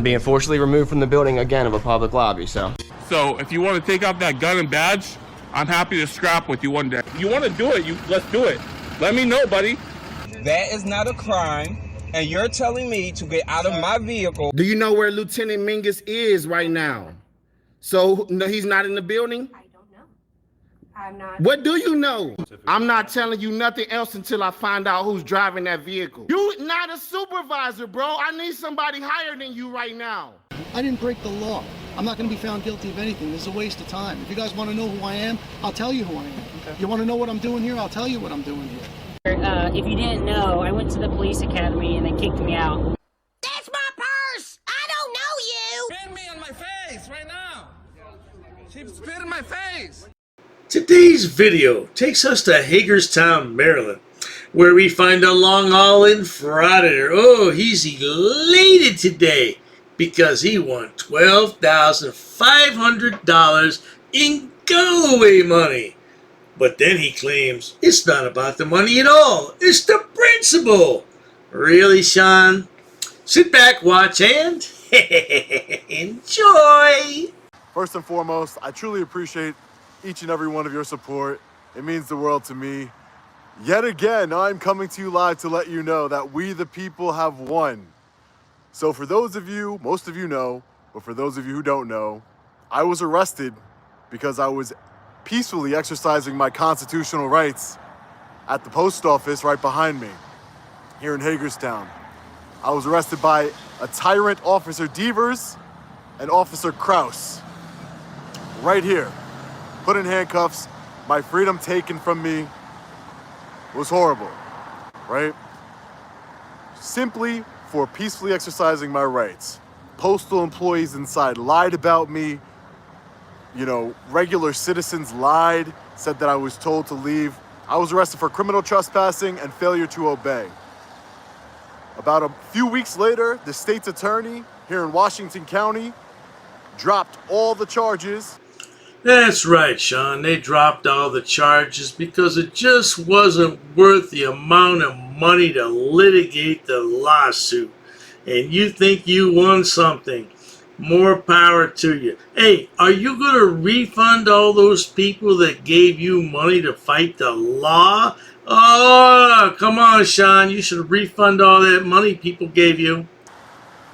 I'm being forcibly removed from the building again of a public lobby, so. So if you want to take off that gun and badge, I'm happy to scrap with you one day. You want to do it, let's do it. Let me know, buddy. That is not a crime, and you're telling me to get out of my vehicle. Do you know where Lieutenant Mingus is right now? So no, he's not in the building? I don't know. I'm not. What do you know? I'm not telling you nothing else until I find out who's driving that vehicle. You not a supervisor, bro. I need somebody higher than you right now. I didn't break the law. I'm not going to be found guilty of anything. This is a waste of time. If you guys want to know who I am, I'll tell you who I am. Okay. You want to know what I'm doing here? I'll tell you what I'm doing here. If you didn't know, I went to the police academy and they kicked me out. That's my purse! I don't know you! Spit me on my face right now! She spit in my face! Today's video takes us to Hagerstown, Maryland, where we find a long-hauling Frauditor. Oh, he's elated today because he won $12,500 in go-away money. But then he claims it's not about the money at all. It's the principle. Really, Sean? Sit back, watch, and enjoy. First and foremost, I truly appreciate each and every one of your support. It means the world to me. Yet again, I'm coming to you live to let you know that we the people have won. So for those of you, most of you know, but for those of you who don't know, I was arrested because I was peacefully exercising my constitutional rights at the post office right behind me here in Hagerstown. I was arrested by a tyrant, Officer Devers and Officer Kraus, right here. Put in handcuffs, my freedom taken from me. It was horrible, right? Simply for peacefully exercising my rights. Postal employees inside lied about me. You know, regular citizens lied, said that I was told to leave. I was arrested for criminal trespassing and failure to obey. About a few weeks later, the state's attorney here in Washington County dropped all the charges. That's right, Sean. They dropped all the charges because it just wasn't worth the amount of money to litigate the lawsuit. And you think you won something. More power to you. Hey, are you going to refund all those people that gave you money to fight the law? Oh, come on, Sean. You should refund all that money people gave you.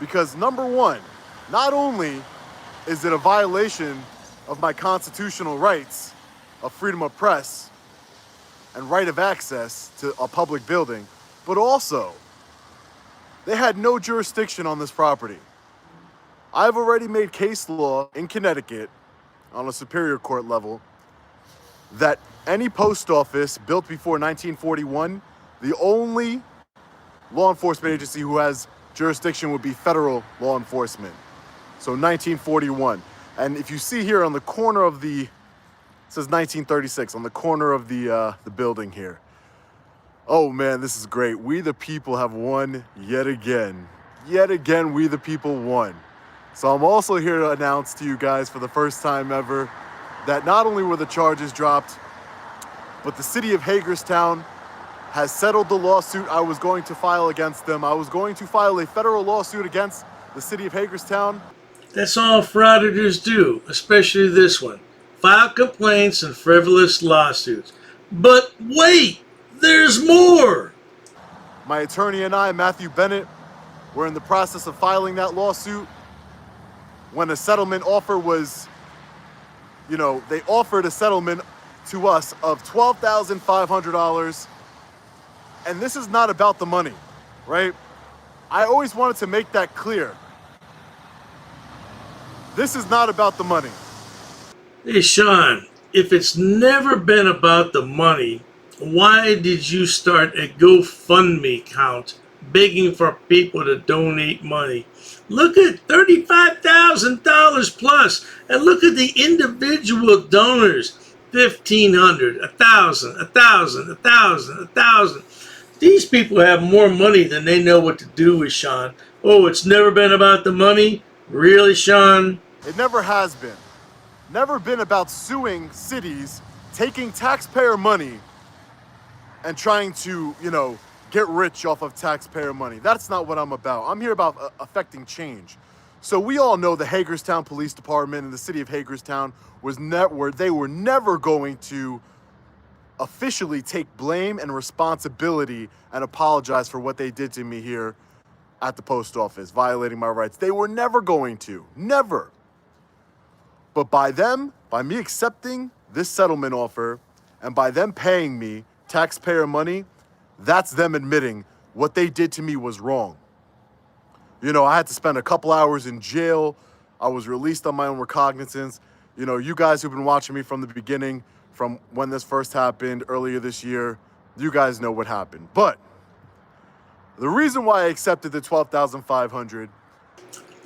Because number one, not only is it a violation of my constitutional rights of freedom of press and right of access to a public building, but also they had no jurisdiction on this property. I've already made case law in Connecticut on a superior court level that any post office built before 1941, the only law enforcement agency who has jurisdiction would be federal law enforcement. So 1941. And if you see here on the corner of it says 1936, on the corner of the building here. Oh man, this is great. We the people have won yet again. Yet again, we the people won. So I'm also here to announce to you guys for the first time ever that not only were the charges dropped, but the city of Hagerstown has settled the lawsuit I was going to file against them. I was going to file a federal lawsuit against the city of Hagerstown. That's all frauditors do, especially this one. File complaints and frivolous lawsuits. But wait, there's more! My attorney and I, Matthew Bennett, were in the process of filing that lawsuit when a settlement offer was, they offered a settlement to us of $12,500. And this is not about the money, right? I always wanted to make that clear. This is not about the money. Hey, Sean, if it's never been about the money, why did you start a GoFundMe account begging for people to donate money? Look at $35,000 plus, and look at the individual donors. 1,500, 1,000, 1,000, 1,000, 1,000. These people have more money than they know what to do with, Sean. Oh, it's never been about the money? Really, Sean? It never has been. Never been about suing cities, taking taxpayer money, and trying to, get rich off of taxpayer money. That's not what I'm about. I'm here about affecting change. So we all know the Hagerstown Police Department and the city of Hagerstown they were never going to officially take blame and responsibility and apologize for what they did to me here at the post office, violating my rights. They were never going to, never. But by me accepting this settlement offer and by them paying me taxpayer money, that's them admitting what they did to me was wrong. You know, I had to spend a couple hours in jail. I was released on my own recognizance. You know, you guys who've been watching me from the beginning, from when this first happened earlier this year, you guys know what happened. But the reason why I accepted the $12,500.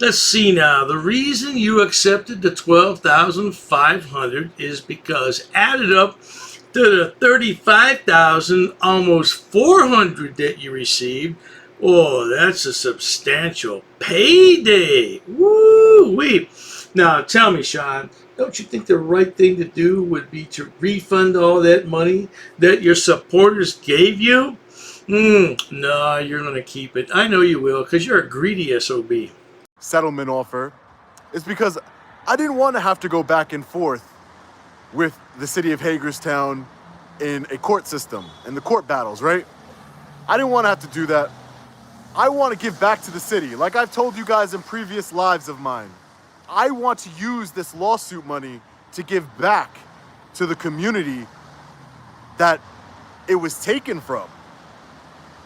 Let's see now. The reason you accepted the $12,500 is because added up to the $35,000, almost $400 that you received. Oh, that's a substantial payday. Woo-wee. Now, tell me, Sean, don't you think the right thing to do would be to refund all that money that your supporters gave you? No, you're going to keep it. I know you will, because you're a greedy SOB. Settlement offer is because I didn't want to have to go back and forth with the city of Hagerstown in a court system, in the court battles, right? I didn't want to have to do that. I want to give back to the city. Like I've told you guys in previous lives of mine, I want to use this lawsuit money to give back to the community that it was taken from.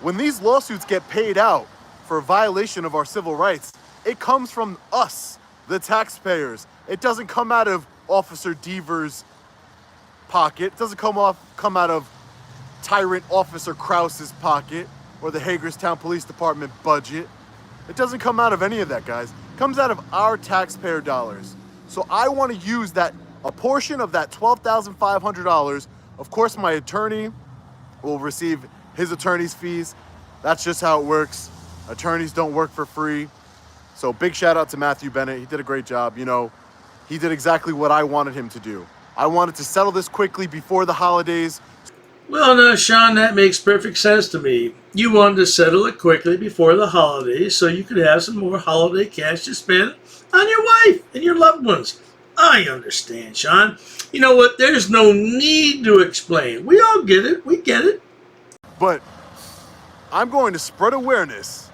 When these lawsuits get paid out for a violation of our civil rights, it comes from us, the taxpayers. It doesn't come out of Officer Deaver's pocket. It doesn't come out of Tyrant Officer Krause's pocket or the Hagerstown Police Department budget. It doesn't come out of any of that, guys. It comes out of our taxpayer dollars. So I want to use a portion of that $12,500. Of course, my attorney will receive his attorney's fees. That's just how it works. Attorneys don't work for free. So big shout out to Matthew Bennett. He did a great job. You know, he did exactly what I wanted him to do. I wanted to settle this quickly before the holidays. Well, no, Sean, that makes perfect sense to me. You wanted to settle it quickly before the holidays so you could have some more holiday cash to spend on your wife and your loved ones. I understand, Sean. You know what? There's no need to explain. We all get it. We get it. But I'm going to spread awareness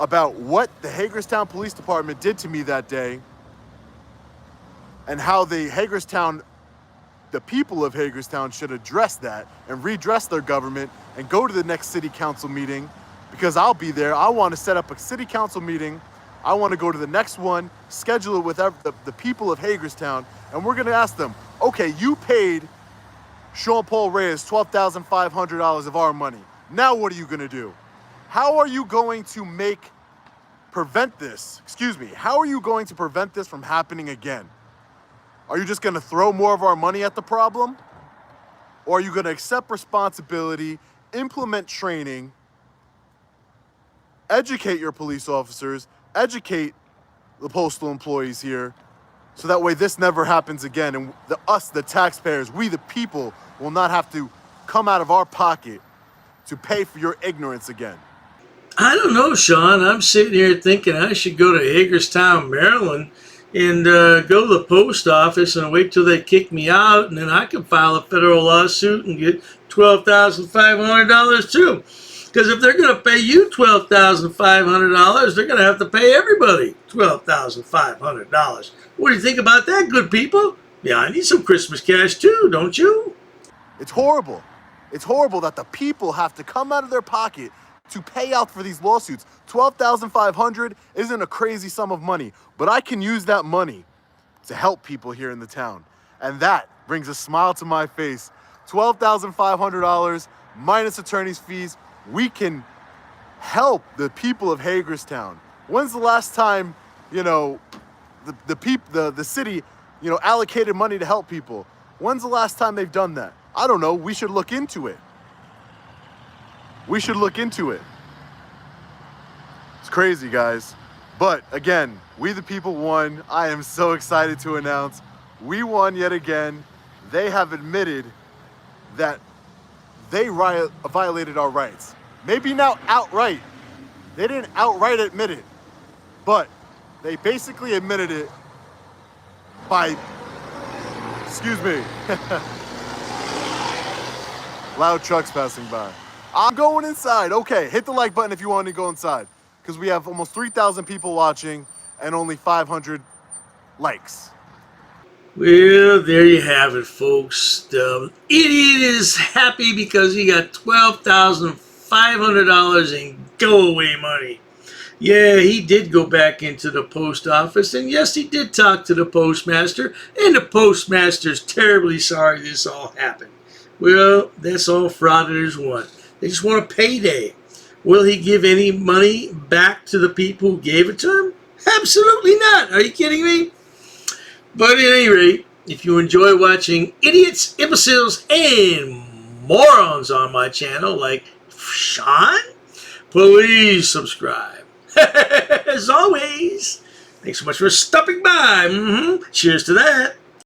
about what the Hagerstown Police Department did to me that day and how the people of Hagerstown should address that and redress their government and go to the next city council meeting, because I'll be there. I want to set up a city council meeting. I want to go to the next one, schedule it with the people of Hagerstown, and we're going to ask them, okay, you paid Sean Paul Reyes $12,500 of our money. Now what are you going to do? How are you going to prevent this? How are you going to prevent this from happening again? Are you just going to throw more of our money at the problem? Or are you going to accept responsibility, implement training, educate your police officers, educate the postal employees here, so that way this never happens again, and the taxpayers, we the people, will not have to come out of our pocket to pay for your ignorance again? I don't know, Sean. I'm sitting here thinking I should go to Hagerstown, Maryland, and go to the post office and wait till they kick me out, and then I can file a federal lawsuit and get $12,500 too. Because if they're going to pay you $12,500, they're going to have to pay everybody $12,500. What do you think about that, good people? Yeah, I need some Christmas cash too, don't you? It's horrible. It's horrible that the people have to come out of their pocket to pay out for these lawsuits. $12,500 isn't a crazy sum of money, but I can use that money to help people here in the town. And that brings a smile to my face. $12,500 minus attorney's fees. We can help the people of Hagerstown. When's the last time, the city, allocated money to help people? When's the last time they've done that? I don't know. We should look into it. It's crazy, guys. But again, we the people won. I am so excited to announce we won yet again. They have admitted that they violated our rights. Maybe not outright. They didn't outright admit it. But They basically admitted it by, excuse me, loud trucks passing by. I'm going inside. Okay, hit the like button if you want to go inside, because we have almost 3,000 people watching and only 500 likes. Well, there you have it, folks. The idiot is happy because he got $12,500 in go-away money. Yeah, he did go back into the post office, and yes, he did talk to the postmaster, and the postmaster's terribly sorry this all happened. Well, that's all frauditors want. They just want a payday. Will he give any money back to the people who gave it to him? Absolutely not. Are you kidding me? But at any rate, if you enjoy watching idiots, imbeciles, and morons on my channel like Sean, please subscribe. As always, thanks so much for stopping by. Cheers to that.